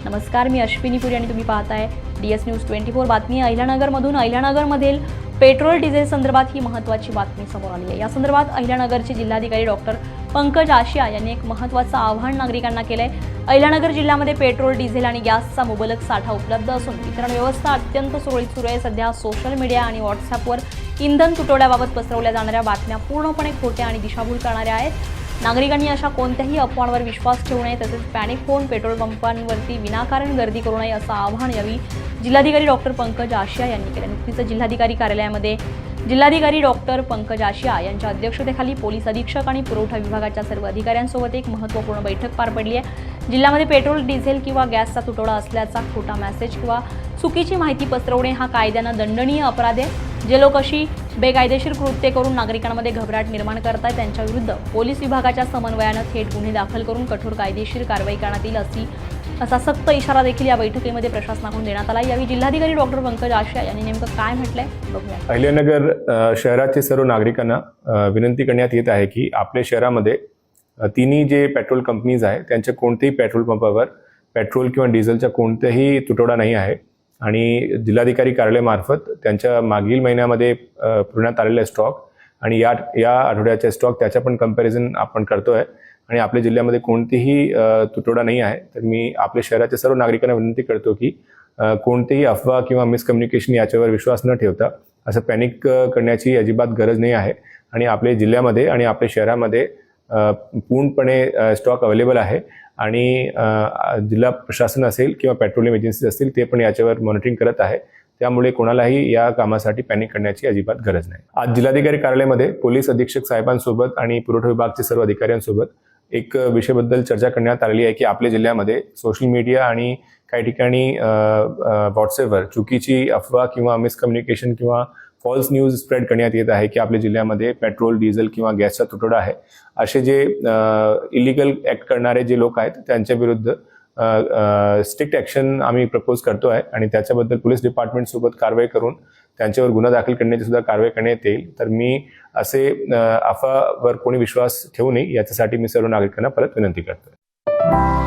नमस्कार, मी अश्विनी पुरी आणि तुम्ही पाहताय DS न्यूज 24 बातमी अहिल्यानगरमधून। अहिल्यानगरमधील पेट्रोल डिझेल संदर्भात ही महत्त्वाची बातमी समोर आली आहे। या संदर्भात अहिल्यानगरचे जिल्हाधिकारी डॉक्टर पंकज आशिया यांनी एक महत्त्वाचं आवाहन नागरिकांना केले आहे। अहिल्यानगर जिल्ह्यामध्ये पेट्रोल, डिझेल आणि गॅसचा मुबलक साठा उपलब्ध असून वितरण व्यवस्था अत्यंत सुरळीत सुरू आहे। सध्या सोशल मीडिया आणि व्हॉट्सअपवर इंधन तुटवड्याबाबत पसरवल्या जाणाऱ्या बातम्या पूर्णपणे खोट्या आणि दिशाभूल करणाऱ्या आहेत। नागरिकांनी अशा कोणत्याही अफवांवर विश्वास ठेवू नये, तसेच पॅनिक होऊन पेट्रोल पंपांवरती विनाकारण गर्दी करू नये असं आवाहन यावेळी जिल्हाधिकारी डॉक्टर पंकज आशिया यांनी केले। नुकतीच जिल्हाधिकारी कार्यालयामध्ये जिल्हाधिकारी डॉक्टर पंकज आशिया यांच्या अध्यक्षतेखाली पोलीस अधीक्षक आणि पुरवठा विभागाच्या सर्व अधिकाऱ्यांसोबत एक महत्त्वपूर्ण बैठक पार पडली आहे। जिल्ह्यामध्ये पेट्रोल, डिझेल किंवा गॅसचा तुटवडा असल्याचा खोटा मेसेज किंवा चुकीची माहिती पसरवणे हा कायद्याने दंडनीय अपराध आहे। जे लोक अशी बेकायदेशीर कृत्ये करून नागरिकांमध्ये घबराट निर्माण करतात त्यांच्या विरुद्ध पोलीस विभागाच्या समन्वयाने थेट गुन्हे दाखल करून कठोर कायदेशीर कारवाई करण्यात येईल असा सक्त इशारा देखील या बैठकीमध्ये प्रशासनाकडून देण्यात आला। यावेळी जिल्हाधिकारी डॉक्टर पंकज आशिया यांनी नेमकं काय म्हटलंय बघूया। अहिल्यानगर शहराचे सर्व नागरिकांना विनंती करण्यात येत आहे की आपल्या शहरामध्ये तिन्ही जे पेट्रोल कंपनीज आहे त्यांच्या कोणत्याही पेट्रोल पंपावर पेट्रोल किंवा डिझेलचा कोणताही तुटवडा नाही आहे आणि जिल्हाधिकारी कार्यालयामार्फत त्यांच्या मागील महिन्यामध्ये पुरवण्यात आलेला स्टॉक आणि या आठवड्याचा स्टॉक त्याचा पण कंपॅरिझन आपण करतोय आणि आपल्या जिल्ह्यामध्ये कोणतीही तुटवडा नाही आहे। तर मी आपल्या शहराच्या सर्व नागरिकांना विनंती करतो की कोणतेही अफवा किंवा मिसकम्युनिकेशन याच्यावर विश्वास न ठेवता असं पॅनिक करण्याची अजिबात गरज नाही आहे आणि आपल्या जिल्ह्यामध्ये आणि आपल्या शहरामध्ये पूर्णपणे स्टॉक अवेलेबल आहे आणि जिल्हा प्रशासन असेल किंवा पेट्रोलियम एजन्सीज असतील ते पण याच्यावर मॉनिटरिंग करत आहे। त्यामुळे कोणालाही या कामासाठी पॅनिक करण्याची अजिबात गरज नाही। आज जिल्हाधिकारी कार्यालयामध्ये पोलीस अधीक्षक साहेबांसोबत आणि पुरवठा विभागाचे सर्व अधिकाऱ्यांसोबत एक विषयाबद्दल चर्चा करण्यात आलेली आहे की आपल्या जिल्ह्यामध्ये सोशल मीडिया आणि काही ठिकाणी व्हॉट्सअपवर चुकीची अफवा किंवा मिसकम्युनिकेशन किंवा फॉल्स न्यूज स्प्रेड करण्यात येत आहे की आपल्या जिल्ह्यामध्ये पेट्रोल, डिझेल किंवा गॅसचा तुटवडा आहे। असे जे इलिगल ऍक्ट करणारे जे लोक आहेत त्यांच्या विरुद्ध स्ट्रिक्ट ॲक्शन आम्ही प्रपोज करतो आहे आणि त्याच्याबद्दल पोलीस डिपार्टमेंट सोबत कारवाई करून त्यांच्यावर गुन्हा दाखल करण्याची सुद्धा कारवाई करण्यात येईल। तर मी असे अफवावर कोणी विश्वास ठेवू नये याच्यासाठी मी सर्व नागरिकांना परत विनंती करतो।